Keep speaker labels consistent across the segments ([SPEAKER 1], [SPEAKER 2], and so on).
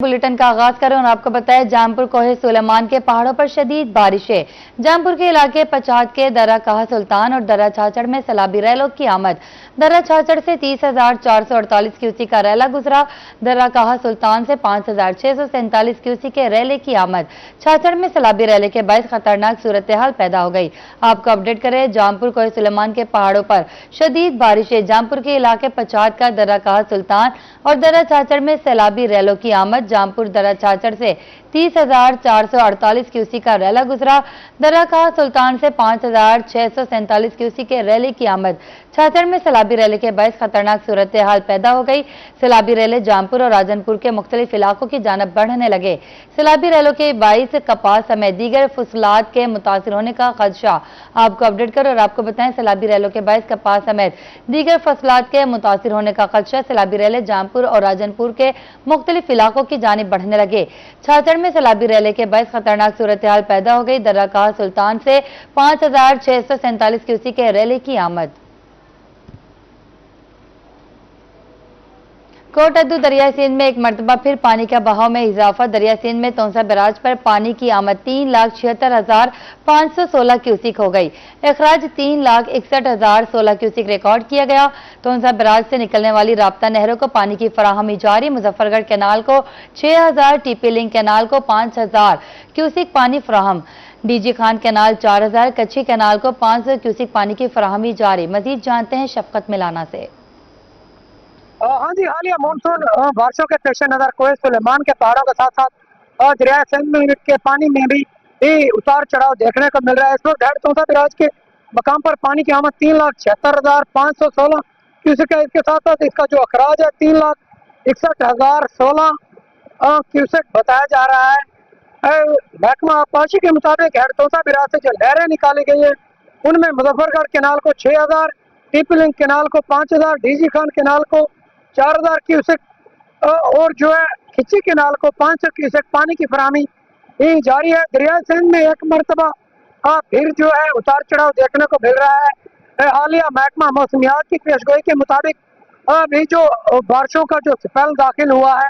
[SPEAKER 1] Bulletin का आगाज करें और आपको बताएं जामपुर कोहे सुलेमान के पहाड़ों पर शदीद बारिशें। जामपुर के इलाके पचात के दर्रा कहा सुल्तान और दर्रा छाछड़ में सैलाबी रैलों की आमद। दर्रा छाछड़ से 30,448 क्यूसेक का रैला गुजरा। दर्रा कहा सुल्तान से 5,647 क्यूसेक के रैले की आमद। छाछड़ में सैलाबी रैले के बायस खतरनाक सूरत हाल पैदा हो गई। आपको अपडेट करें, जामपुर कोहे सुलेमान के पहाड़ों पर शदीद बारिशें। जामपुर के इलाके पचात का दर्रा कहा सुल्तान और दर्रा छाछड़ में सैलाबी रैलों की आमद। जामपुर दर्रा छाछड़ से 30,448 क्यूसेक का रैला गुजरा। दर्रा कहा सुल्तान से 5,647 क्यूसेक के रैले की आमद। छाछड़ में सैलाबी रैले के बायस खतरनाक सूरत हाल पैदा हो गई। सैलाबी रैले जामपुर और राजनपुर के मुख्तलिफ इलाकों की जानब बढ़ने लगे। सैलाबी रैलों के बायस कपास समेत दीगर फसलात के मुतासिर होने का खदशा। आपको अपडेट कर और आपको बताएं, सैलाबी रैलों के बायस कपास समेत दीगर फसलात के मुतासिर होने का खदशा। सैलाबी रैले जामपुर और राजनपुर के मुख्तलिफ इलाकों की जानिब बढ़ने लगे। छाछड़ में सैलाबी रैले के बायस खतरनाक सूरत हाल पैदा हो गई। दर्रा कहा सुल्तान से 5,647 क्यूसेक के रैले की आमद। कोटअद्दू दरिया सिंध में एक मरतबा फिर पानी का बहाव में इजाफा। दरिया सिंध में तोंसा बैराज पर पानी की आमद 3,76,516 क्यूसेक हो गई। अखराज 3,61,016 क्यूसेक रिकॉर्ड किया गया। तोंसा बैराज से निकलने वाली राब्ता नहरों को पानी की फराहमी जारी। मुजफ्फरगढ़ कैनाल को 6,000, टीपी लिंक कैनाल को 5,000 क्यूसेक पानी फराहम। डीजी खान कैनाल 4,000, कच्ची कैनाल को 500 क्यूसेक पानी की फराहमी जारी। मजीद जानते हैं शफकत मिलाना से।
[SPEAKER 2] हाँ जी, हालिया मानसून बारिशों के पेश नजर कोहे सुलेमान के पहाड़ों के साथ साथ दरिया सिंध में के पानी में भी उतार चढ़ाव देखने को मिल रहा है। इस वक्त हेड तोंसा बैराज के मकाम पर पानी की आमद 3,76,516 क्यूसेक है। इसके साथ साथ इसका जो अखराज है 3,61,016 क्यूसेक बताया जा रहा है। महकमा आबपाशी के मुताबिक हेड तोंसा बैराज से जो लहरें निकाली गई है उनमें मुजफ्फरगढ़ कैनाल को 6,000, टीपी लिंक कैनाल को 5,000, डीजी खान कैनाल को 4,000 क्यूसेक और जो है खिच्ची कैनाल को 500 क्यूसेक पानी की फराहमी जारी है। दरिया सिंध में एक मरतबा फिर जो है उतार चढ़ाव देखने को मिल रहा है। हालिया महकमा मौसमियात की पेशगोई के मुताबिक अभी जो बारिशों का जो स्पेल दाखिल हुआ है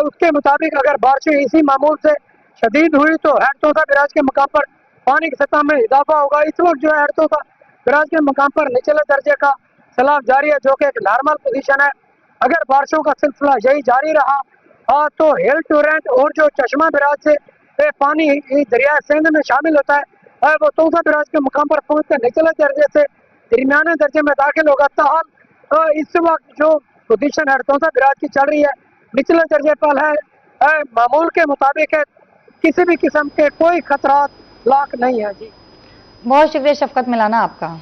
[SPEAKER 2] उसके मुताबिक अगर बारिशें इसी मामूल से शदीद हुई तो हेड तोंसा बैराज के मकाम पर पानी की सतह में इजाफा होगा। इस वक्त जो है हेड तोंसा बैराज के मकाम पर निचले दर्जे का सैलाब जारी है, जो कि एक नॉर्मल पोजीशन है। अगर बारिशों का सिलसिला यही जारी रहा तो हिल टोरेंट और जो चश्मा बैराज से पानी दरिया सिंध में शामिल होता है वो तोंसा बैराज के मकाम पर पहुंचकर निचले दर्जे से दरमियाने दर्जे में दाखिल होगा। ताहल इस वक्त जो पोजीशन है तोंसा बैराज की चल रही है निचले दर्जे पर है, मामूल के मुताबिक है, किसी भी किस्म के कोई खतरात लाक नहीं है। जी
[SPEAKER 1] बहुत शुक्रिया शफकत मिलाना आपका।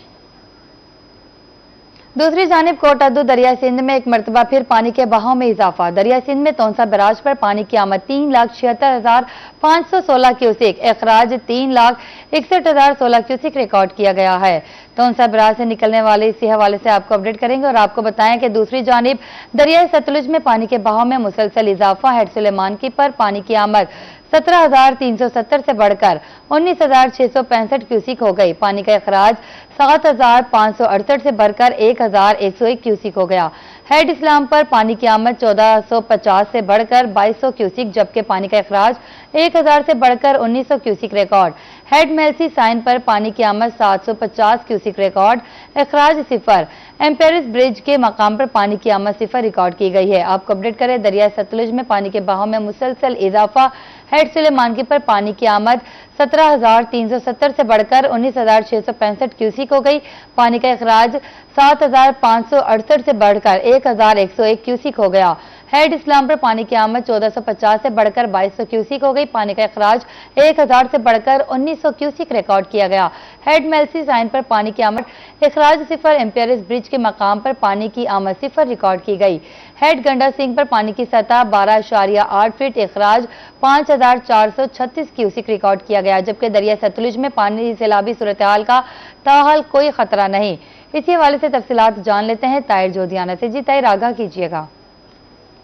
[SPEAKER 1] दूसरी जानिब कोटअद्दू दरिया सिंध में एक मरतबा फिर पानी के बहाव में इजाफा। दरिया सिंध में तोंसा बैराज पर पानी की आमद 3,76,516 क्यूसेक, अखराज 3,61,016 क्यूसेक रिकॉर्ड किया गया है। तोंसा बैराज से निकलने वाले इसी हवाले से आपको अपडेट करेंगे और आपको बताएं कि दूसरी जानिब दरिया सतलुज में पानी के बहाव में मुसलसल इजाफा। हेड सुलेमान की पर पानी की आमद 17,370 से बढ़कर 19,665 क्यूसेक हो गई। पानी का अखराज 7,568 से बढ़कर 1,101 क्यूसेक हो गया। हेड इस्लाम पर पानी की आमद 1,450 से बढ़कर 2,200 क्यूसेक, जबकि पानी का अखराज 1,000 से बढ़कर 1,900 क्यूसेक रिकॉर्ड। हेड मेलसी साइन पर पानी की आमद 750 क्यूसेक रिकॉर्ड, अखराज 0। एम्पेरिस ब्रिज के मकाम पर पानी की आमद 0 रिकॉर्ड की गई है। आपको अपडेट करें, दरिया सतलुज में पानी के बहाव में मुसलसल इजाफा। हेड सुलेमान की पर पानी की आमद 17,370 से बढ़कर 19,665 क्यूसेक हो गई। पानी का अखराज 7,568 से बढ़कर 1,101 क्यूसेक हो गया। हेड इस्लाम पर पानी की आमद 1,450 से बढ़कर 2,200 क्यूसेक हो गई। पानी का अखराज 1,000 से बढ़कर 1,900 क्यूसेक रिकॉर्ड किया गया। हेड मेलसी साइन पर पानी की आमद अखराज 0, एम्पेरिस ब्रिज के मकाम पर पानी की आमद 0 रिकॉर्ड की गई। हेड गंडा सिंह पर पानी की सतह 12.8 फीट, अखराज 5,436 क्यूसेक रिकॉर्ड किया गया, जबकि दरिया सतलुज में पानी सैलाबी सूरत हाल का ताहाल कोई खतरा नहीं। इसी हवाले से तफसीलात जान लेते हैं ताहिर जोधियाना से। जी ताहिर, आगाह कीजिएगा।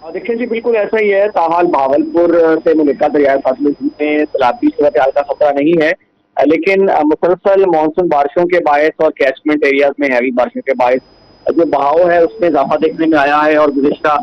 [SPEAKER 3] देखिए जी, बिल्कुल ऐसा ही है। ताहाल भावलपुर से मुल्का दरिया सतलुज में सैलाबी सूरत हाल का खतरा नहीं है, लेकिन मुसलसल मानसून बारिशों के बायस और कैचमेंट एरियाज में हैवी बारिशों के बायस जो बहाव है उसमें इजाफा देखने में आया है और गुज़िश्ता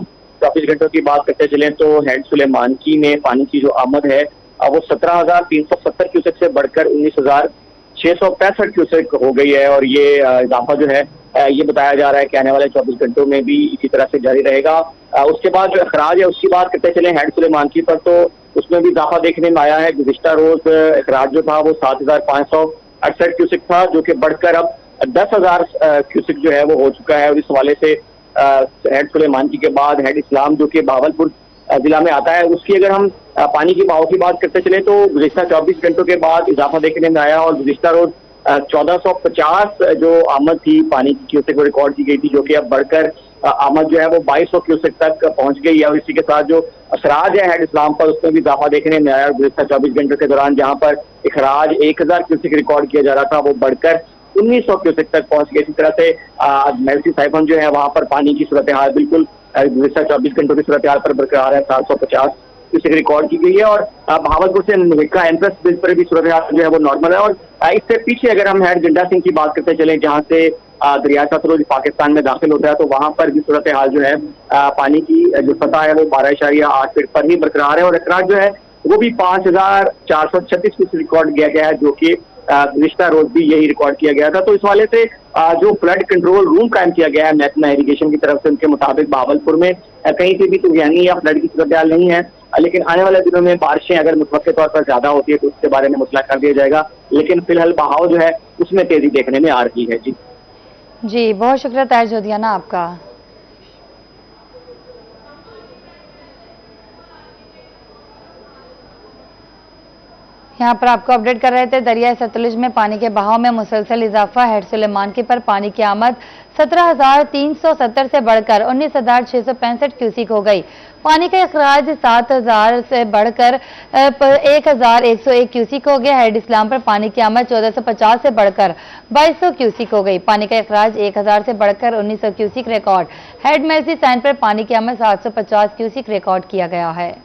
[SPEAKER 3] 24 घंटों की बात करते चलें तो हेड सुलेमानकी में पानी की जो आमद है वो 17,370 क्यूसेक से बढ़कर 19,665 क्यूसेक हो गई है, और ये इजाफा जो है ये बताया जा रहा है कि आने वाले 24 घंटों में भी इसी तरह से जारी रहेगा। उसके बाद जो अखराज है उसकी बात करते चलें हेड सुलेमानकी पर, तो उसमें भी इजाफा देखने में आया है। गुज़िश्ता रोज अखराज जो था वो 7,568 क्यूसेक था, जो कि बढ़कर अब 10,000 क्यूसेक जो है वो हो चुका है। और इस हवाले से हेड सुलेमानकी के बाद हेड इस्लाम जो कि बहावलपुर जिला में आता है, उसकी अगर हम पानी की बहाव की बात करते चले तो गुज़िश्ता 24 घंटों के बाद इजाफा देखने में आया, और गुज़िश्ता रोज 1450 जो आमद थी पानी की क्यूसेक वो रिकॉर्ड की गई थी, जो कि अब बढ़कर आमद जो है वो 2200 क्यूसेक तक पहुंच गई है। और इसी के साथ जो अखराज है हेड इस्लाम पर उसमें भी इजाफा देखने में आया। गुज़िश्ता 24 घंटों के दौरान जहां पर अखराज 1000 क्यूसेक रिकॉर्ड किया जा रहा था, वो बढ़कर 1900 क्यूसेक तक पहुंच गए। इसी तरह से मेलसी साइफन जो है वहां पर पानी की सूरत हाल बिल्कुल गुज़िश्ता 24 घंटों की सूरत हाल पर बरकरार है, 750 क्यूसेक रिकॉर्ड की गई है। और बहावलपुर से नविका एम्प्रेस ब्रिज पर भी सूरत हाल जो है वो नॉर्मल है। और इससे पीछे अगर हम हेड गंडा सिंह की बात करते चलें, जहां से दरिया सतलुज पाकिस्तान में दाखिल होता है, तो वहां पर भी सूरत हाल जो है पानी की जो सतह है वो 12.8 फीट पर ही बरकरार है। और अखराज जो है वो भी 5,436 क्यूसेक रिकॉर्ड किया गया है, जो कि गुज़िश्ता रोज भी यही रिकॉर्ड किया गया था। तो इस वाले से जो फ्लड कंट्रोल रूम कायम किया गया है महकमा इरिगेशन की तरफ से, उनके मुताबिक बहावलपुर में कहीं से भी तूफानी या फ्लड की सूरत हाल नहीं है, लेकिन आने वाले दिनों में बारिशें अगर मुतवक्के तौर पर ज्यादा होती है तो उसके बारे में मुतला कर दिया जाएगा। लेकिन फिलहाल बहाव जो है उसमें तेजी देखने में आ रही है।
[SPEAKER 1] जी बहुत शुक्रिया ताहिर जोधियाना आपका। यहाँ पर आपको अपडेट कर रहे थे, दरियाई सतलुज में पानी के बहाव में मुसलसल इजाफा। हेड सुलेमानकी पर पानी की आमद 17,370 से बढ़कर 19,665 क्यूसिक हो गई। पानी का अखराज 7,000 से बढ़कर 1,101 क्यूसिक हो गया। हेड इस्लाम पर पानी की आमद 1450 से बढ़कर 2200 क्यूसिक हो गई। पानी का अखराज 1,000 से बढ़कर 1900 क्यूसिक रिकॉर्ड। हेड मेलसी साइन पर पानी की आमद 750 क्यूसिक रिकॉर्ड किया गया है।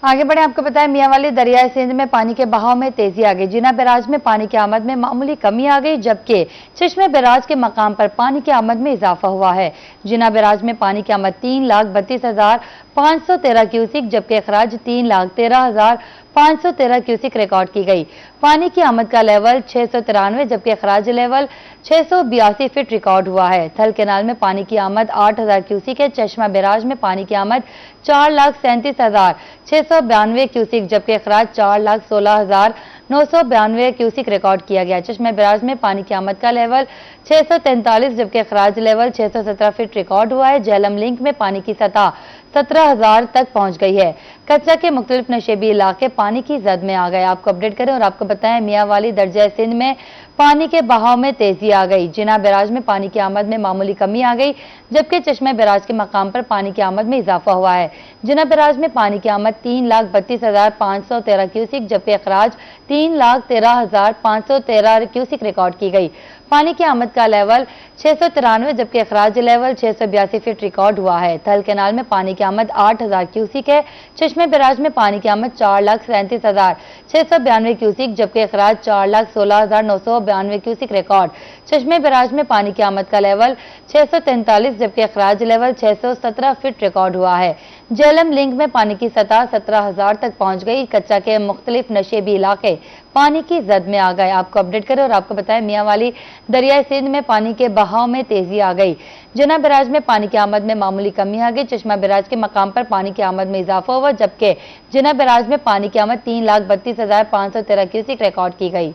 [SPEAKER 1] आगे बढ़े, आपको बताएं मियांवाली दरियाई सिंध में पानी के बहाव में तेजी आ गई। जिना बैराज में पानी की आमद में मामूली कमी आ गई, जबकि चश्मे बैराज के मकाम पर पानी की आमद में इजाफा हुआ है। जिना बैराज में पानी की आमद 3,32,513 क्यूसिक, जबकि अखराज 3,13,513 क्यूसिक रिकॉर्ड की गई। पानी की आमद का लेवल 693 जबकि अखराज लेवल 682 फीट रिकॉर्ड हुआ है। थल कैनाल में पानी की आमद 8,000 क्यूसिक है। चश्मा बैराज में पानी की आमद 4,37,692 क्यूसिक, जबकि अखराज 4,16,992 क्यूसिक रिकॉर्ड किया गया। चश्मे बैराज में पानी की आमद का लेवल 643 जबकि अखराज लेवल 617 फीट रिकॉर्ड हुआ है। झेलम लिंक में पानी की सतह 17,000 तक पहुंच गई है। कच्चा के मुख्तलिफ नशेबी इलाके पानी की जद में आ गए। आपको अपडेट करें और आपको बताएं मियांवाली दर्जा सिंध में पानी के बहाव में तेजी आ गई। जिना बैराज में पानी की आमद में मामूली कमी आ गई, जबकि चश्मे बैराज के मकाम पर पानी की आमद में इजाफा हुआ है। जिना बैराज में पानी की आमद 3,32,513 क्यूसिक, जबकि अखराज 3,13,513 क्यूसिक रिकॉर्ड की गई। पानी की आमद का लेवल 693 जबकि अखराज लेवल 682 फीट रिकॉर्ड हुआ है। थल कैनाल में पानी की आमद 8,000 क्यूसिक है। चश्मे बैराज में पानी की आमद 4,37,692 क्यूसिक, जबकि अखराज 4,16,992 क्यूसिक रिकॉर्ड। चश्मे बैराज में पानी की आमद का लेवल 643 जबकि अखराज लेवल 617 फीट रिकॉर्ड हुआ है। झेलम लिंक में पानी की सतह 17,000 तक पहुंच गई। कच्चा के मुख्तलिफ नशेबी इलाके पानी की जद में आ गए। आपको अपडेट करें और आपको बताएं मियांवाली दरियाई सिंध में पानी के बहाव में तेजी आ गई। जिना बैराज में पानी की आमद में मामूली कमी आ गई। चश्मा बैराज के मकाम पर पानी की आमद में इजाफा हुआ, जबकि जिना बैराज में पानी की आमद 3,32,513 क्यूसिक रिकॉर्ड की गई।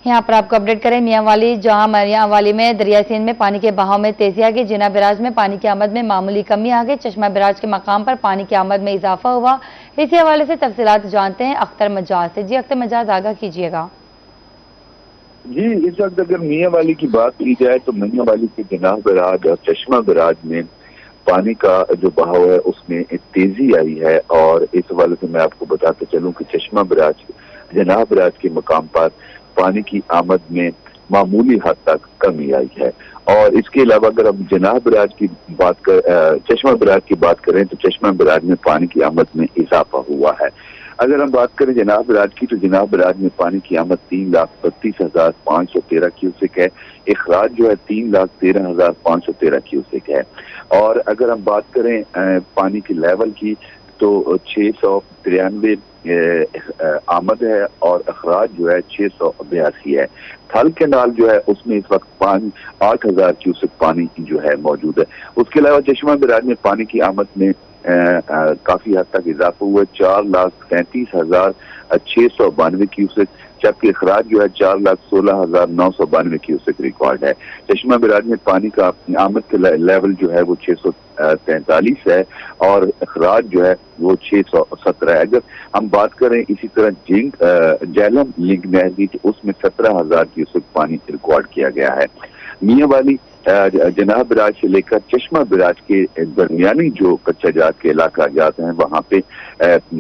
[SPEAKER 1] यहाँ पर आपको अपडेट करें मियांवाली, जहां मियांवाली में दरियाई सिंध में पानी के बहाव में तेजी आ गई। जिना बैराज में पानी की आमद में मामूली कमी आ गई। चश्मा बैराज के मकाम पर पानी की आमद में इजाफा हुआ। इसी हवाले से तफसीलात जानते हैं अख्तर मजाज से। जी अख्तर मजाज, आगाह कीजिएगा।
[SPEAKER 4] जी, इस वक्त अगर मियांवाली की बात की जाए तो मियांवाली के जिना बैराज और चश्मा बैराज में पानी का जो बहाव है उसमें तेजी आई है। और इस हवाले से मैं आपको बताते चलूं कि चश्मा बैराज, जिना बैराज के मकाम पर पानी की आमद में मामूली हद तक कमी आई है। और इसके अलावा अगर हम जिना बैराज की बात कर चश्मा बैराज की बात करें तो चश्मा बैराज में पानी की आमद में इजाफा हुआ है। اگر ہم بات کریں جناب براج کی تو جناب براج میں پانی کی آمد 3,32,513 کیوسک ہے، اخراج جو ہے 3,13,513 کیوسک ہے، اور اگر ہم بات کریں پانی کی لیول کی تو 693 آمد ہے اور اخراج جو ہے 682 ہے۔ تھل کینال جو ہے اس میں اس وقت 8,000 کیوسک پانی جو ہے موجود ہے۔ اس کے علاوہ چشمہ براج میں پانی کی آمد میں کافی حد تک اضافہ ہوا ہے، 4,33,692 کیوسک، جبکہ اخراج جو ہے 4,16,992 کیوسک ریکارڈ ہے۔ چشمہ براج میں پانی کا آمد کا لیول جو ہے وہ 643 ہے اور اخراج جو ہے وہ 617 ہے۔ اگر ہم بات کریں اسی طرح جہلم لنک نہر کی تو اس میں 17,000 کیوسک پانی ریکارڈ کیا گیا ہے۔ میاں والی جناب براج سے لے کر چشمہ براج کے درمیانی جو کچا جات کے علاقہ جات ہیں وہاں پہ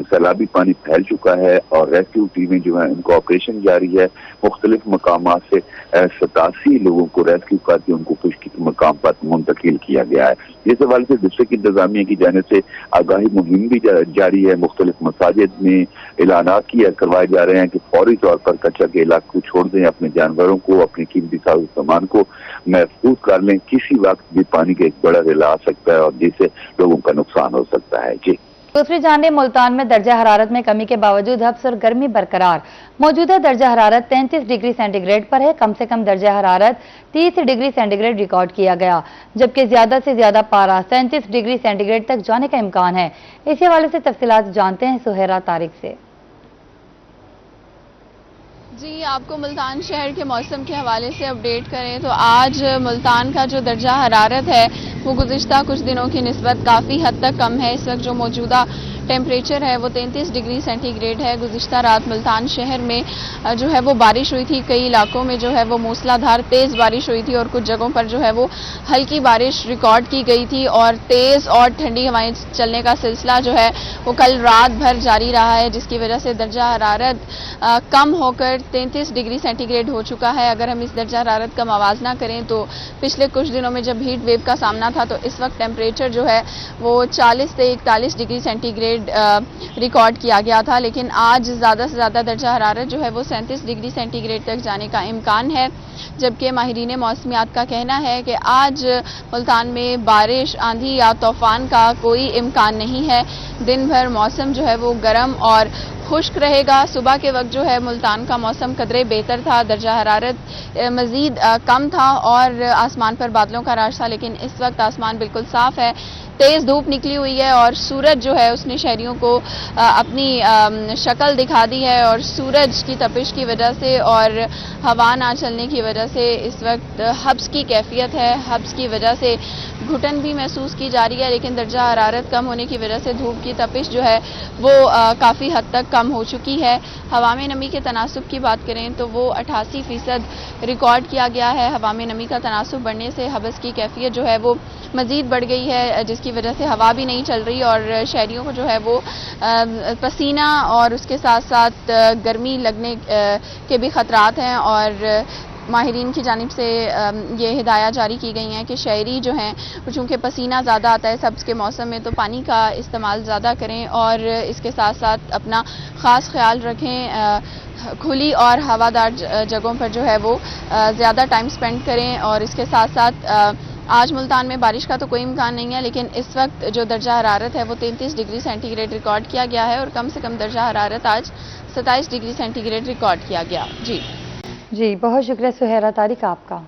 [SPEAKER 4] سیلابی پانی پھیل چکا ہے اور ریسکیو ٹیمیں جو ہیں ان کا آپریشن جاری ہے۔ مختلف مقامات سے 87 لوگوں کو ریسکیو کر کے ان کو خشکی کے مقام پر منتقل کیا گیا ہے۔ اس حوالے سے ڈسٹرکٹ انتظامیہ کی جانب سے آگاہی مہم بھی جاری ہے، مختلف مساجد میں اعلانات کروائے جا رہے ہیں کہ فوری طور پر کچا کے علاقے کو چھوڑ دیں، اپنے جانوروں کو، اپنے قیمتی ساز و سامان کو محفوظ کر لیں، کسی وقت بھی پانی کا ایک بڑا ریلا آ سکتا ہے اور جس سے لوگوں کا نقصان ہو سکتا ہے۔ جی
[SPEAKER 1] دوسری جانب ملتان میں درجہ حرارت میں کمی کے باوجود حبس اور گرمی برقرار، موجودہ درجہ حرارت 33 ڈگری سینٹی گریڈ پر ہے، کم سے کم درجہ حرارت 30 ڈگری سینٹی گریڈ ریکارڈ کیا گیا، جبکہ زیادہ سے زیادہ پارہ 37 ڈگری سینٹی گریڈ تک جانے کا امکان ہے۔ اسی حوالے سے تفصیلات جانتے ہیں سہیرہ طارق سے۔
[SPEAKER 5] جی آپ کو ملتان شہر کے موسم کے حوالے سے اپڈیٹ کریں تو آج ملتان کا جو درجہ حرارت ہے وہ گزشتہ کچھ دنوں کی نسبت کافی حد تک کم ہے۔ اس وقت جو موجودہ ٹیمپریچر ہے وہ 33 ڈگری سینٹی گریڈ ہے۔ گزشتہ رات ملتان شہر میں جو ہے وہ بارش ہوئی تھی، کئی علاقوں میں جو ہے وہ موسلا دھار تیز بارش ہوئی تھی اور کچھ جگہوں پر جو ہے وہ ہلکی بارش ریکارڈ کی گئی تھی، اور تیز اور ٹھنڈی ہوائیں چلنے کا سلسلہ جو ہے وہ کل رات بھر جاری رہا ہے، جس کی وجہ سے درجہ حرارت کم ہو کر 33 ڈگری سینٹی گریڈ ہو چکا ہے۔ اگر ہم اس درجہ حرارت کا موازنہ کریں تو پچھلے کچھ دنوں میں جب ہیٹ ویو کا سامنا تھا تو اس وقت ٹیمپریچر جو ہے وہ 40 سے 41 ڈگری سینٹی گریڈ ریکارڈ کیا گیا تھا، لیکن آج زیادہ سے زیادہ درجہ حرارت جو ہے وہ 37 ڈگری سینٹی گریڈ تک جانے کا امکان ہے، جبکہ ماہرین موسمیات کا کہنا ہے کہ آج ملتان میں بارش، آندھی یا طوفان کا کوئی امکان نہیں ہے۔ دن بھر موسم جو ہے وہ گرم اور خشک رہے گا۔ صبح کے وقت جو ہے ملتان کا موسم قدرے بہتر تھا، درجہ حرارت مزید کم تھا اور آسمان پر بادلوں کا راج تھا، لیکن اس وقت آسمان بالکل صاف ہے، تیز دھوپ نکلی ہوئی ہے اور سورج جو ہے اس نے شہریوں کو اپنی شکل دکھا دی ہے، اور سورج کی تپش کی وجہ سے اور ہوا نہ چلنے کی وجہ سے اس وقت حبس کی کیفیت ہے۔ حبس کی وجہ سے گھٹن بھی محسوس کی جا رہی ہے، لیکن درجہ حرارت کم ہونے کی وجہ سے دھوپ کی تپش جو ہے وہ کافی حد تک کم ہو چکی ہے۔ ہوا میں نمی کے تناسب کی بات کریں تو وہ 88% ریکارڈ کیا گیا ہے۔ ہوا میں نمی کا تناسب بڑھنے سے حبس کی کیفیت جو ہے وہ مزید بڑھ گئی ہے، جس کی وجہ سے ہوا بھی نہیں چل رہی اور شہریوں کو جو ہے وہ پسینہ اور اس کے ساتھ ساتھ گرمی لگنے کے بھی خطرات ہیں، اور ماہرین کی جانب سے یہ ہدایات جاری کی گئی ہیں کہ شہری جو ہیں چونکہ پسینہ زیادہ آتا ہے سبز کے موسم میں تو پانی کا استعمال زیادہ کریں اور اس کے ساتھ ساتھ اپنا خاص خیال رکھیں، کھلی اور ہوادار جگہوں پر جو ہے وہ زیادہ ٹائم سپینڈ کریں، اور اس کے ساتھ ساتھ آج ملتان میں بارش کا تو کوئی امکان نہیں ہے، لیکن اس وقت جو درجہ حرارت ہے وہ 33 ڈگری سینٹی گریڈ ریکارڈ کیا گیا ہے اور کم سے کم درجہ حرارت آج 27 ڈگری سینٹی گریڈ ریکارڈ کیا گیا۔ جی
[SPEAKER 1] بہت شکریہ سہیرہ طارق آپ کا۔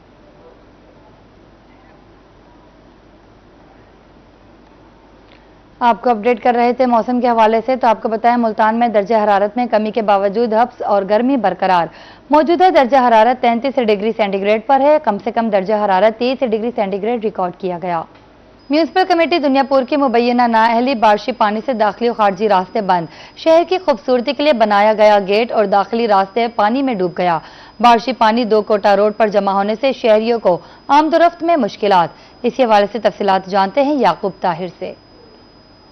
[SPEAKER 1] آپ کو اپڈیٹ کر رہے تھے موسم کے حوالے سے، تو آپ کو بتائیں ملتان میں درجہ حرارت میں کمی کے باوجود حبس اور گرمی برقرار، موجودہ درجہ حرارت 33 ڈگری سینٹی گریڈ پر ہے، کم سے کم درجہ حرارت 30 ڈگری سینٹی گریڈ ریکارڈ کیا گیا۔ میونسپل کمیٹی دنیا پور کی مبینہ نااہلی بارشی پانی سے داخلی و خارجی راستے بند، شہر کی خوبصورتی کے لیے بنایا گیا گیٹ اور داخلی راستے پانی میں ڈوب گیا۔ بارشی پانی 2 کوٹا روڈ پر جمع ہونے سے شہریوں کو آمد و رفت میں مشکلات، اسی حوالے سے تفصیلات جانتے ہیں یعقوب طاہر سے۔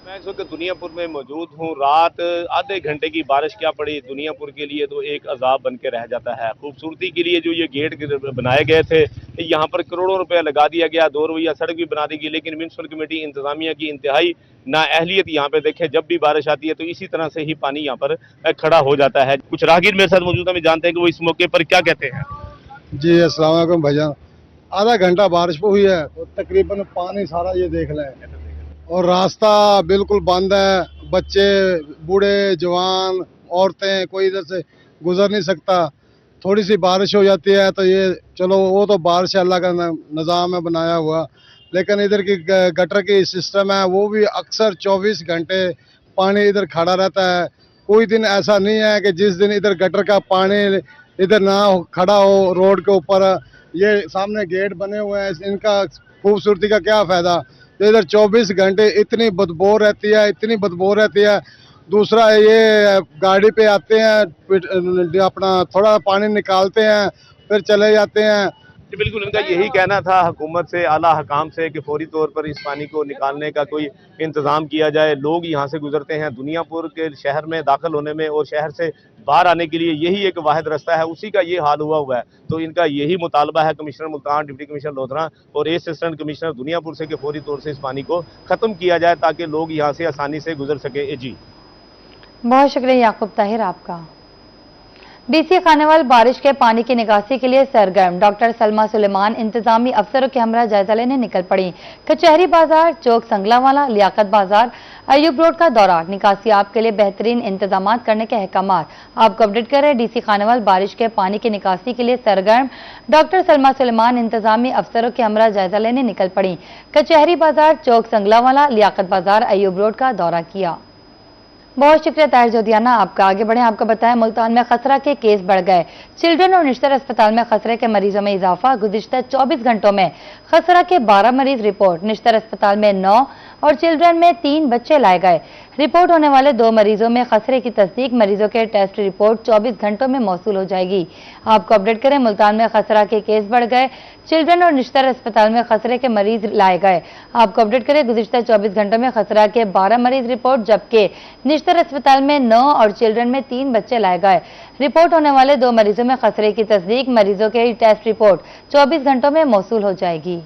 [SPEAKER 6] میں اس وقت دنیا پور میں موجود ہوں۔ رات آدھے گھنٹے کی بارش کیا پڑی دنیا پور کے لیے تو ایک عذاب بن کے رہ جاتا ہے۔ خوبصورتی کے لیے جو یہ گیٹ بنائے گئے تھے यहाँ पर करोड़ों रुपया लगा दिया गया, 2 रवैया सड़क भी बना दी गई, लेकिन म्यूनसिपल कमेटी इंतजामिया की इंतहाई नाअहलियत यहाँ पे देखें, जब भी बारिश आती है तो इसी तरह से ही पानी यहाँ पर खड़ा हो जाता है। कुछ राहगीर मेरे साथ मौजूद हैं, मैं जानते हैं कि वो इस मौके पर क्या कहते हैं।
[SPEAKER 7] जी अस्सलाम वालेकुम भाईजान। आधा घंटा बारिश हुई है तो तकरीबन पानी सारा ये देख लें, और रास्ता बिल्कुल बंद है। बच्चे, बूढ़े, जवान, औरतें, कोई इधर से गुजर नहीं सकता। थोड़ी सी बारिश हो जाती है तो ये चलो, वो तो बारिश अल्लाह का निज़ाम है बनाया हुआ, लेकिन इधर की गटर की सिस्टम है वो भी अक्सर 24 घंटे पानी इधर खड़ा रहता है। कोई दिन ऐसा नहीं है कि जिस दिन इधर गटर का पानी इधर ना खड़ा हो रोड के ऊपर। ये सामने गेट बने हुए हैं, इनका खूबसूरती का क्या फ़ायदा, तो इधर 24 घंटे इतनी बदबू रहती है, इतनी बदबू रहती है। दूसरा ये गाड़ी पे आते हैं, अपना थोड़ा पानी निकालते हैं, फिर चले जाते हैं।
[SPEAKER 6] जी बिल्कुल, इनका यही कहना था हुकूमत से, आला हकाम से, कि फौरी तौर पर इस पानी को निकालने का कोई इंतज़ाम किया जाए। लोग यहाँ से गुजरते हैं दुनियापुर के शहर में दाखिल होने में, और शहर से बाहर आने के लिए यही एक वाहिद रास्ता है, उसी का ये हाल हुआ है। तो इनका यही मुतालबा है commissioner Multan, deputy commissioner Lodhran और असिस्टेंट कमिश्नर दुनियापुर से, कि फौरी तौर से इस पानी को ख़त्म किया जाए ताकि लोग यहाँ से आसानी से गुजर सके। जी
[SPEAKER 1] बहुत शुक्रिया याकूब ताहिर आपका। डीसी खानेवाल बारिश के पानी की निकासी के लिए सरगर्म। डॉक्टर सलमा सुलेमान इंतजामी अफसरों के हमरा जायजा लेने निकल पड़ी। कचहरी बाजार, चौक संगलावाला, लियाकत बाजार, अयूब रोड का दौरा, निकासी आप के लिए बेहतरीन इंतजाम करने के अहकामात। आपको अपडेट कर रहे हैं डीसी खानेवाल बारिश के पानी की निकासी के लिए सरगर्म। डॉक्टर सलमा सुलेमान इंतजामी अफसरों के हमरा जायजा लेने निकल पड़ी। कचहरी बाजार, चौक संगलावाला, लियाकत बाजार, अयूब रोड का दौरा किया। बहुत शुक्रिया ताहिर जोधियाना आपका। आगे बढ़े, आपको बताएं मुल्तान में खसरा के केस बढ़ गए। चिल्ड्रन और निश्तर अस्पताल में खसरे के मरीजों में इजाफा। गुज़िश्ता 24 घंटों में खसरा के 12 मरीज रिपोर्ट। निश्तर अस्पताल में 9 और चिल्ड्रन में 3 बच्चे लाए गए। रिपोर्ट होने वाले 2 मरीजों में खसरे की तस्दीक। मरीजों के टेस्ट रिपोर्ट 24 घंटों में मौसूल हो जाएगी। आपको अपडेट करें, मुल्तान में खसरा के केस बढ़ गए। चिल्ड्रन और निश्तर अस्पताल में खसरे के मरीज लाए गए। आपको अपडेट करें, गुज़िश्ता 24 घंटों में खसरा के 12 मरीज रिपोर्ट, जबकि निश्तर अस्पताल में 9 और चिल्ड्रन में 3 बच्चे लाए गए। रिपोर्ट होने वाले 2 मरीजों में खसरे की तस्दीक। मरीजों के टेस्ट रिपोर्ट 24 घंटों में मौसूल हो जाएगी।